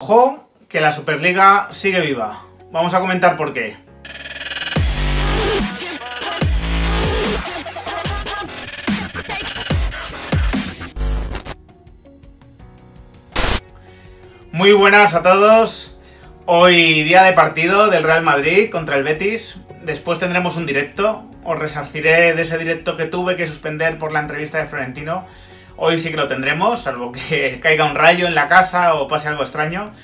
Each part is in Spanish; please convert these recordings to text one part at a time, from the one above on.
Ojo, que la Superliga sigue viva. Vamos a comentar por qué. Muy buenas a todos. Hoy día de partido del Real Madrid contra el Betis. Después tendremos un directo. Os resarciré de ese directo que tuve que suspender por la entrevista de Florentino. Hoy sí que lo tendremos, salvo que caiga un rayo en la casa o pase algo extraño.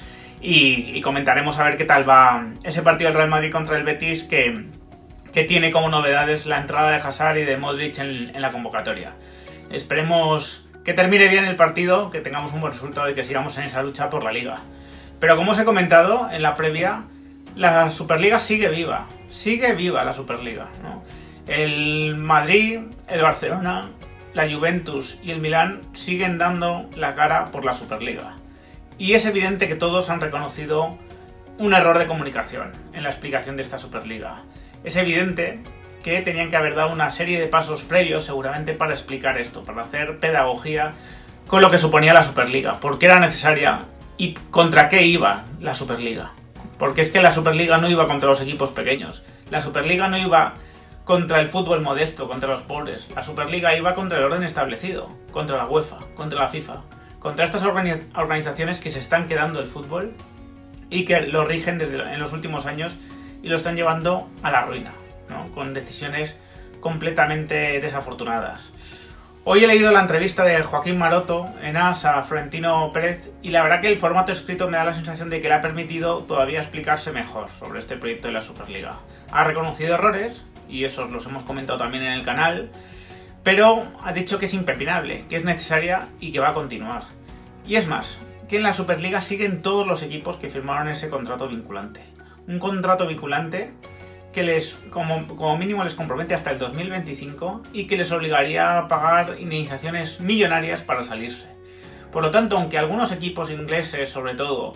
Y comentaremos a ver qué tal va ese partido del Real Madrid contra el Betis que tiene como novedades la entrada de Hazard y de Modric en la convocatoria. Esperemos que termine bien el partido, que tengamos un buen resultado y que sigamos en esa lucha por la Liga. Pero como os he comentado en la previa, la Superliga sigue viva la Superliga, ¿no? El Madrid, el Barcelona, la Juventus y el Milán siguen dando la cara por la Superliga. Y es evidente que todos han reconocido un error de comunicación en la explicación de esta Superliga. Es evidente que tenían que haber dado una serie de pasos previos seguramente para explicar esto, para hacer pedagogía con lo que suponía la Superliga, por qué era necesaria y contra qué iba la Superliga. Porque es que la Superliga no iba contra los equipos pequeños, la Superliga no iba contra el fútbol modesto, contra los pobres. La Superliga iba contra el orden establecido, contra la UEFA, contra la FIFA, contra estas organizaciones que se están quedando el fútbol y que lo rigen en los últimos años y lo están llevando a la ruina, ¿no? Con decisiones completamente desafortunadas. Hoy he leído la entrevista de Joaquín Maroto en AS a Florentino Pérez y la verdad que el formato escrito me da la sensación de que le ha permitido todavía explicarse mejor sobre este proyecto de la Superliga. Ha reconocido errores, y esos los hemos comentado también en el canal, pero ha dicho que es impepinable, que es necesaria y que va a continuar. Y es más, que en la Superliga siguen todos los equipos que firmaron ese contrato vinculante. Un contrato vinculante que como mínimo les compromete hasta el 2025 y que les obligaría a pagar indemnizaciones millonarias para salirse. Por lo tanto, aunque algunos equipos ingleses, sobre todo,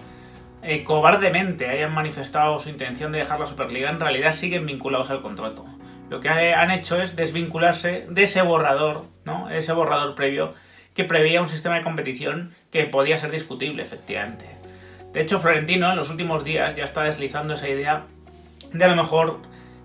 cobardemente hayan manifestado su intención de dejar la Superliga, en realidad siguen vinculados al contrato. Lo que han hecho es desvincularse de ese borrador, ¿no? Ese borrador previo que preveía un sistema de competición que podía ser discutible, efectivamente. De hecho, Florentino en los últimos días ya está deslizando esa idea de a lo mejor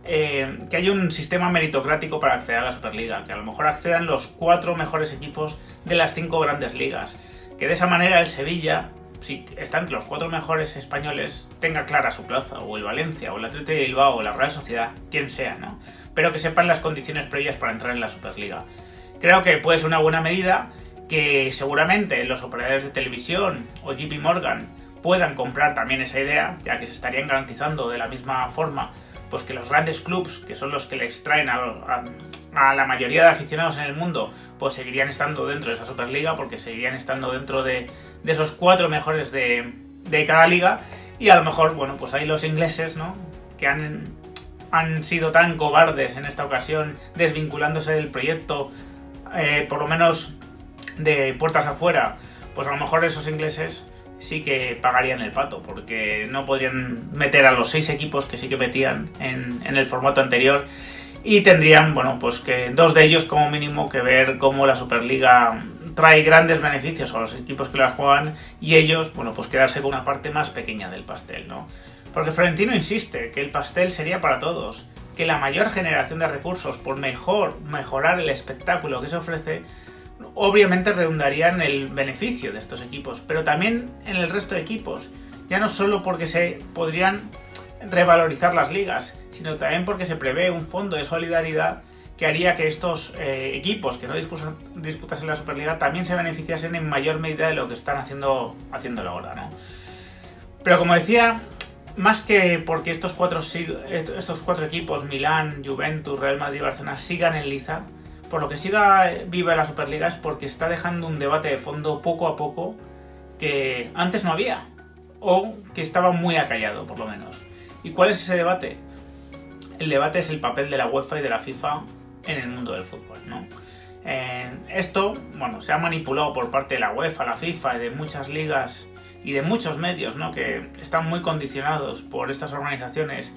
que haya un sistema meritocrático para acceder a la Superliga, que a lo mejor accedan los 4 mejores equipos de las 5 grandes ligas, que de esa manera el Sevilla, si está entre los 4 mejores españoles, tenga clara su plaza, o el Valencia, o el Athletic de Bilbao, o la Real Sociedad, quien sea, ¿no? Pero que sepan las condiciones previas para entrar en la Superliga. Creo que puede ser una buena medida que seguramente los operadores de televisión o JP Morgan puedan comprar también esa idea, ya que se estarían garantizando de la misma forma pues que los grandes clubs, que son los que les traen a la mayoría de aficionados en el mundo, pues seguirían estando dentro de esa Superliga, porque seguirían estando dentro de esos 4 mejores de cada liga. Y a lo mejor, bueno, pues ahí los ingleses, ¿no?, que han sido tan cobardes en esta ocasión, desvinculándose del proyecto, por lo menos de puertas afuera, pues a lo mejor esos ingleses sí que pagarían el pato, porque no podrían meter a los 6 equipos que sí que metían en el formato anterior, y tendrían, bueno, pues que 2 de ellos como mínimo que ver cómo la Superliga trae grandes beneficios a los equipos que la juegan y ellos, bueno, pues quedarse con una parte más pequeña del pastel, ¿no? Porque Florentino insiste que el pastel sería para todos, que la mayor generación de recursos por mejorar el espectáculo que se ofrece obviamente redundaría en el beneficio de estos equipos, pero también en el resto de equipos, ya no solo porque se podrían revalorizar las ligas, sino también porque se prevé un fondo de solidaridad que haría que estos equipos que no disputasen la Superliga también se beneficiasen en mayor medida de lo que están haciéndolo ahora, ¿no? Pero como decía, más que porque estos 4 equipos, Milán, Juventus, Real Madrid y Barcelona, sigan en liza, por lo que siga viva la Superliga es porque está dejando un debate de fondo poco a poco que antes no había, o que estaba muy acallado, por lo menos. ¿Y cuál es ese debate? El debate es el papel de la UEFA y de la FIFA en el mundo del fútbol, ¿no? Esto, bueno, se ha manipulado por parte de la UEFA, la FIFA y de muchas ligas y de muchos medios, ¿no?, que están muy condicionados por estas organizaciones.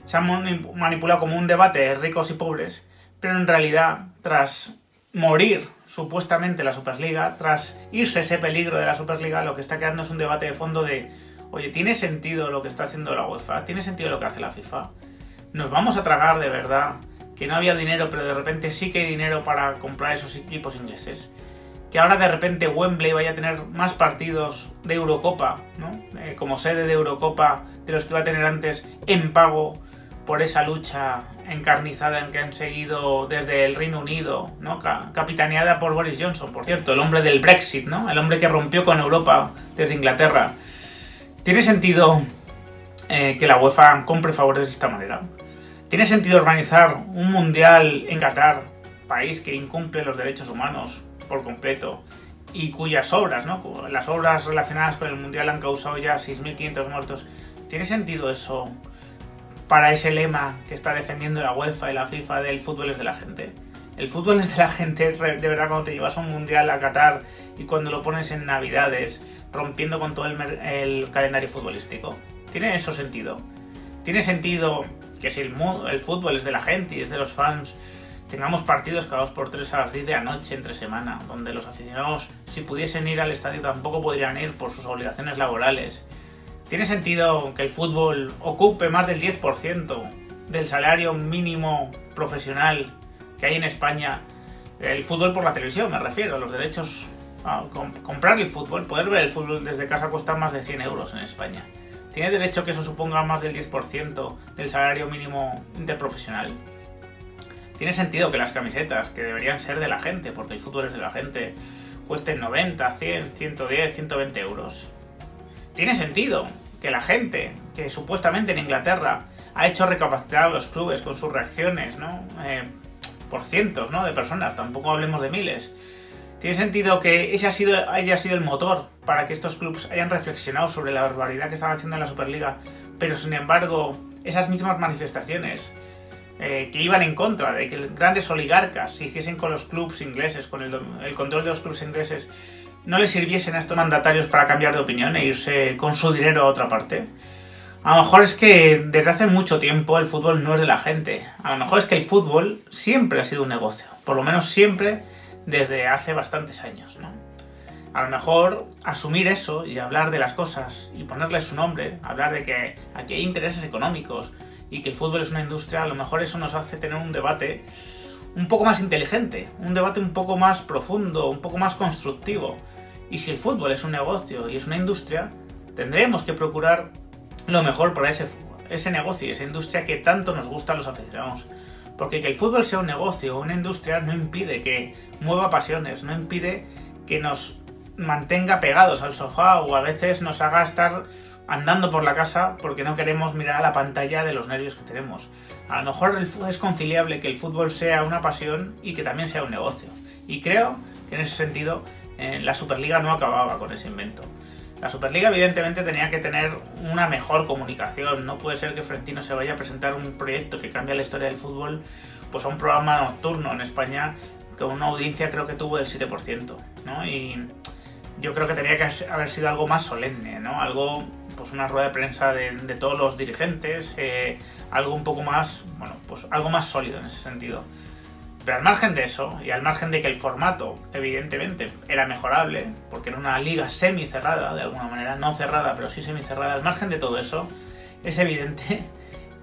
Se ha manipulado como un debate de ricos y pobres, pero en realidad, tras morir supuestamente la Superliga, tras irse ese peligro de la Superliga, lo que está quedando es un debate de fondo de, Oye, ¿tiene sentido lo que está haciendo la UEFA? ¿Tiene sentido lo que hace la FIFA? ¿Nos vamos a tragar de verdad que no había dinero, pero de repente sí que hay dinero para comprar esos equipos ingleses? Que ahora de repente Wembley vaya a tener más partidos de Eurocopa, ¿no? Como sede de Eurocopa de los que iba a tener antes, en pago por esa lucha encarnizada en que han seguido desde el Reino Unido, ¿no? Capitaneada por Boris Johnson, por cierto, el hombre del Brexit, ¿no? El hombre que rompió con Europa desde Inglaterra. ¿Tiene sentido que la UEFA compre favores de esta manera? ¿Tiene sentido organizar un mundial en Qatar, país que incumple los derechos humanos por completo y cuyas obras, ¿no? Las obras relacionadas con el mundial han causado ya 6.500 muertos? ¿Tiene sentido eso para ese lema que está defendiendo la UEFA y la FIFA del fútbol es de la gente? El fútbol es de la gente, de verdad, cuando te llevas a un mundial a Qatar y cuando lo pones en Navidades, rompiendo con todo el calendario futbolístico. ¿Tiene eso sentido? ¿Tiene sentido que si el fútbol es de la gente y es de los fans, tengamos partidos cada 2x3 a las 10 de la noche entre semana, donde los aficionados, si pudiesen ir al estadio, tampoco podrían ir por sus obligaciones laborales? ¿Tiene sentido que el fútbol ocupe más del 10% del salario mínimo profesional que hay en España? El fútbol por la televisión, me refiero, los derechos a comprar el fútbol, poder ver el fútbol desde casa cuesta más de 100 euros en España. ¿Tiene derecho que eso suponga más del 10% del salario mínimo interprofesional? ¿Tiene sentido que las camisetas, que deberían ser de la gente, porque el fútbol es de la gente, cuesten 90, 100, 110, 120 euros? ¿Tiene sentido que la gente, que supuestamente en Inglaterra ha hecho recapacitar a los clubes con sus reacciones, ¿no? Por cientos, ¿no? de personas, tampoco hablemos de miles? ¿Tiene sentido que ese haya sido el motor para que estos clubes hayan reflexionado sobre la barbaridad que estaban haciendo en la Superliga, pero sin embargo esas mismas manifestaciones que iban en contra de que grandes oligarcas se hiciesen con los clubes ingleses, con el control de los clubes ingleses, no les sirviesen a estos mandatarios para cambiar de opinión e irse con su dinero a otra parte? A lo mejor es que desde hace mucho tiempo el fútbol no es de la gente. A lo mejor es que el fútbol siempre ha sido un negocio, por lo menos siempre desde hace bastantes años, ¿no? A lo mejor asumir eso y hablar de las cosas y ponerle su nombre, hablar de que aquí hay intereses económicos y que el fútbol es una industria, a lo mejor eso nos hace tener un debate un poco más inteligente, un debate un poco más profundo, un poco más constructivo. Y si el fútbol es un negocio y es una industria, tendremos que procurar lo mejor para ese negocio y esa industria que tanto nos gusta a los aficionados. Porque que el fútbol sea un negocio o una industria no impide que mueva pasiones, no impide que nos mantenga pegados al sofá o a veces nos haga estar andando por la casa porque no queremos mirar a la pantalla de los nervios que tenemos. A lo mejor es conciliable que el fútbol sea una pasión y que también sea un negocio. Y creo que en ese sentido la Superliga no acababa con ese invento. La Superliga evidentemente tenía que tener una mejor comunicación. No puede ser que Florentino se vaya a presentar un proyecto que cambia la historia del fútbol pues a un programa nocturno en España con una audiencia creo que tuvo del 7%, ¿no? Y yo creo que tenía que haber sido algo más solemne, ¿no? Algo, pues una rueda de prensa de todos los dirigentes, algo un poco más, bueno, pues algo más sólido en ese sentido. Pero al margen de eso, y al margen de que el formato, evidentemente, era mejorable, porque era una liga semicerrada, de alguna manera, no cerrada, pero sí semicerrada, al margen de todo eso, es evidente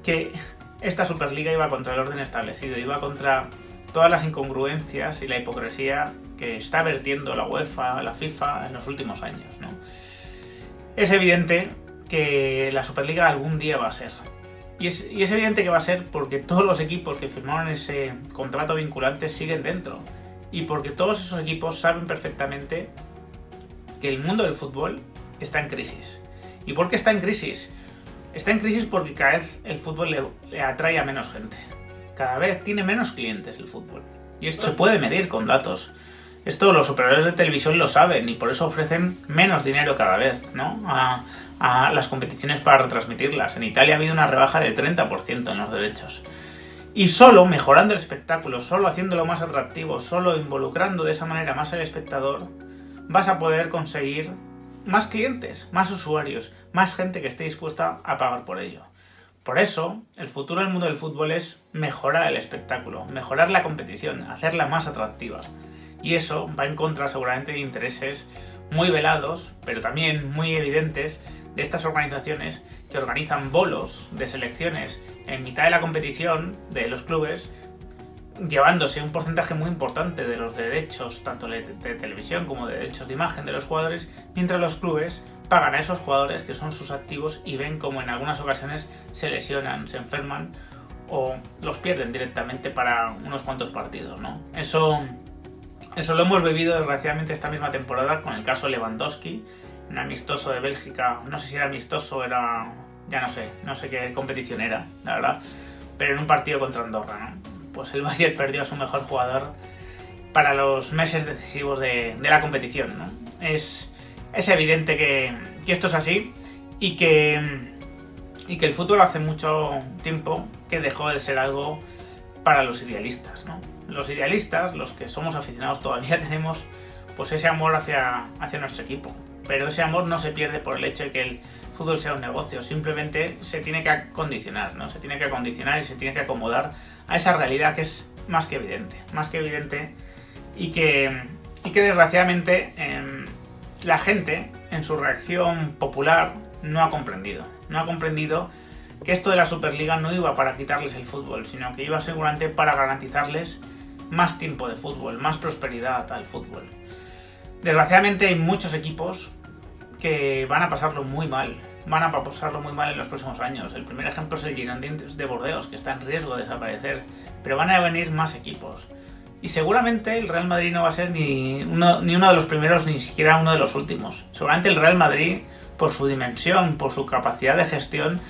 que esta Superliga iba contra el orden establecido, iba contra todas las incongruencias y la hipocresía que está vertiendo la UEFA, la FIFA en los últimos años, ¿no? Es evidente que la Superliga algún día va a ser. Y es evidente que va a ser porque todos los equipos que firmaron ese contrato vinculante siguen dentro. Y porque todos esos equipos saben perfectamente que el mundo del fútbol está en crisis. ¿Y por qué está en crisis? Está en crisis porque cada vez el fútbol le atrae a menos gente. Cada vez tiene menos clientes el fútbol. Y esto se puede medir con datos. Esto los operadores de televisión lo saben y por eso ofrecen menos dinero cada vez, ¿no? a las competiciones para retransmitirlas. En Italia ha habido una rebaja del 30% en los derechos. Y solo mejorando el espectáculo, solo haciéndolo más atractivo, solo involucrando de esa manera más al espectador, vas a poder conseguir más clientes, más usuarios, más gente que esté dispuesta a pagar por ello. Por eso, el futuro del mundo del fútbol es mejorar el espectáculo, mejorar la competición, hacerla más atractiva. Y eso va en contra seguramente de intereses muy velados, pero también muy evidentes, de estas organizaciones que organizan bolos de selecciones en mitad de la competición de los clubes, llevándose un porcentaje muy importante de los derechos, tanto de televisión como de derechos de imagen de los jugadores, mientras los clubes pagan a esos jugadores que son sus activos y ven como en algunas ocasiones se lesionan, se enferman o los pierden directamente para unos cuantos partidos, ¿no? Eso lo hemos vivido desgraciadamente esta misma temporada con el caso Lewandowski, un amistoso de Bélgica, no sé si era amistoso, era... ya no sé qué competición era, la verdad, pero en un partido contra Andorra, ¿no? Pues el Bayern perdió a su mejor jugador para los meses decisivos de la competición, ¿no? Es evidente que esto es así y que el fútbol hace mucho tiempo que dejó de ser algo para los idealistas, ¿no? Los idealistas, los que somos aficionados, todavía tenemos pues ese amor hacia nuestro equipo, pero ese amor no se pierde por el hecho de que el fútbol sea un negocio, simplemente se tiene que acondicionar, ¿no? Se tiene que acondicionar y se tiene que acomodar a esa realidad que es más que evidente y que desgraciadamente la gente en su reacción popular no ha comprendido que esto de la Superliga no iba para quitarles el fútbol, sino que iba seguramente para garantizarles más tiempo de fútbol, más prosperidad al fútbol. Desgraciadamente hay muchos equipos que van a pasarlo muy mal en los próximos años. El primer ejemplo es el Girondins de Burdeos, que está en riesgo de desaparecer, pero van a venir más equipos. Y seguramente el Real Madrid no va a ser ni uno de los primeros, ni siquiera uno de los últimos. Seguramente el Real Madrid, por su dimensión, por su capacidad de gestión,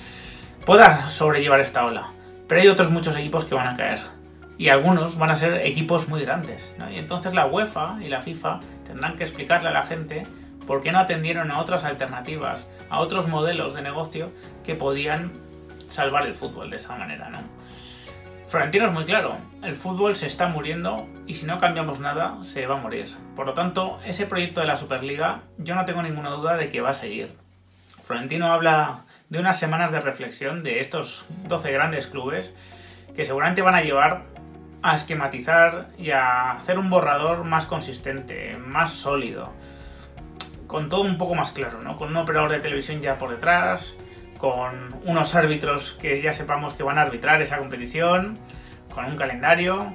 pueda sobrellevar esta ola. Pero hay otros muchos equipos que van a caer. Y algunos van a ser equipos muy grandes, ¿no? Y entonces la UEFA y la FIFA tendrán que explicarle a la gente por qué no atendieron a otras alternativas, a otros modelos de negocio que podían salvar el fútbol de esa manera, ¿no? Florentino es muy claro, el fútbol se está muriendo y si no cambiamos nada se va a morir. Por lo tanto, ese proyecto de la Superliga yo no tengo ninguna duda de que va a seguir. Florentino habla de unas semanas de reflexión de estos 12 grandes clubes que seguramente van a llevar a esquematizar y a hacer un borrador más consistente, más sólido, con todo un poco más claro, ¿no? Con un operador de televisión ya por detrás, con unos árbitros que ya sepamos que van a arbitrar esa competición, con un calendario,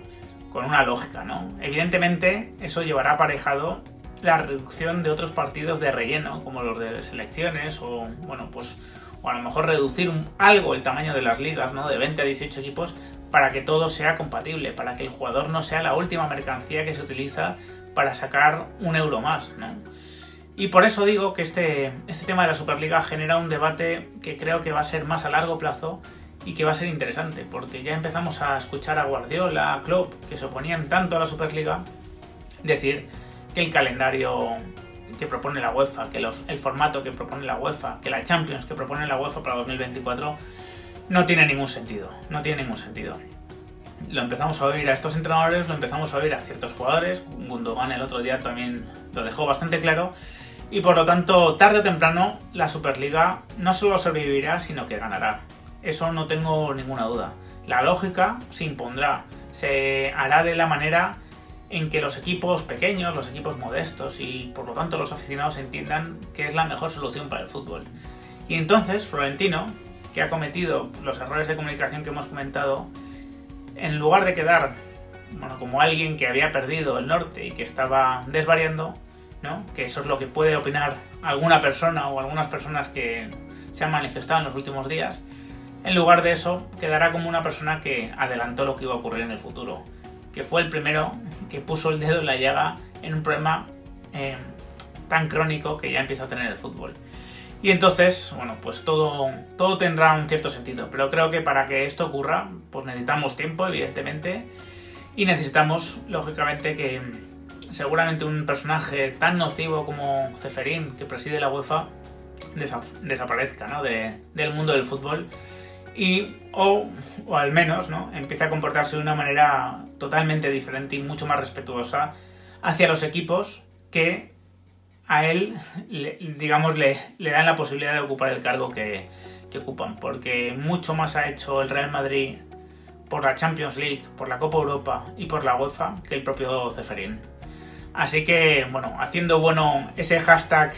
con una lógica, ¿no? Evidentemente eso llevará aparejado la reducción de otros partidos de relleno, como los de selecciones, o bueno, pues o a lo mejor reducir algo el tamaño de las ligas, ¿no? De 20 a 18 equipos, para que todo sea compatible, para que el jugador no sea la última mercancía que se utiliza para sacar un euro más, ¿no? Y por eso digo que este tema de la Superliga genera un debate que creo que va a ser más a largo plazo y que va a ser interesante, porque ya empezamos a escuchar a Guardiola, a Klopp, que se oponían tanto a la Superliga, decir que el calendario que propone la UEFA, que el formato que propone la UEFA, que la Champions que propone la UEFA para 2024 no tiene ningún sentido, no tiene ningún sentido. Lo empezamos a oír a estos entrenadores, lo empezamos a oír a ciertos jugadores, Gundogan el otro día también lo dejó bastante claro, y por lo tanto, tarde o temprano, la Superliga no solo sobrevivirá, sino que ganará. Eso no tengo ninguna duda. La lógica se impondrá, se hará de la manera en que los equipos pequeños, los equipos modestos y por lo tanto los aficionados entiendan que es la mejor solución para el fútbol. Y entonces Florentino, que ha cometido los errores de comunicación que hemos comentado, en lugar de quedar como alguien que había perdido el norte y que estaba desvariando, ¿no? Que eso es lo que puede opinar alguna persona o algunas personas que se han manifestado en los últimos días, en lugar de eso quedará como una persona que adelantó lo que iba a ocurrir en el futuro, que fue el primero que puso el dedo en la llaga en un problema tan crónico que ya empieza a tener el fútbol. Y entonces, bueno, pues todo tendrá un cierto sentido, pero creo que para que esto ocurra, pues necesitamos tiempo, evidentemente, y necesitamos, lógicamente, que seguramente un personaje tan nocivo como Ceferín, que preside la UEFA, desaparezca, ¿no? del mundo del fútbol o al menos, ¿no? Empiece a comportarse de una manera totalmente diferente y mucho más respetuosa hacia los equipos que a él, digamos, le dan la posibilidad de ocupar el cargo que ocupan, porque mucho más ha hecho el Real Madrid por la Champions League, por la Copa Europa y por la UEFA que el propio Ceferín. Así que, bueno, haciendo bueno ese hashtag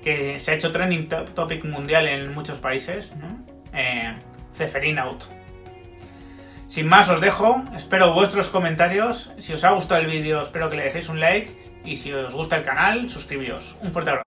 que se ha hecho trending topic mundial en muchos países, ¿no? Ceferin out. Sin más os dejo, espero vuestros comentarios. Si os ha gustado el vídeo espero que le dejéis un like y si os gusta el canal suscribíos. Un fuerte abrazo.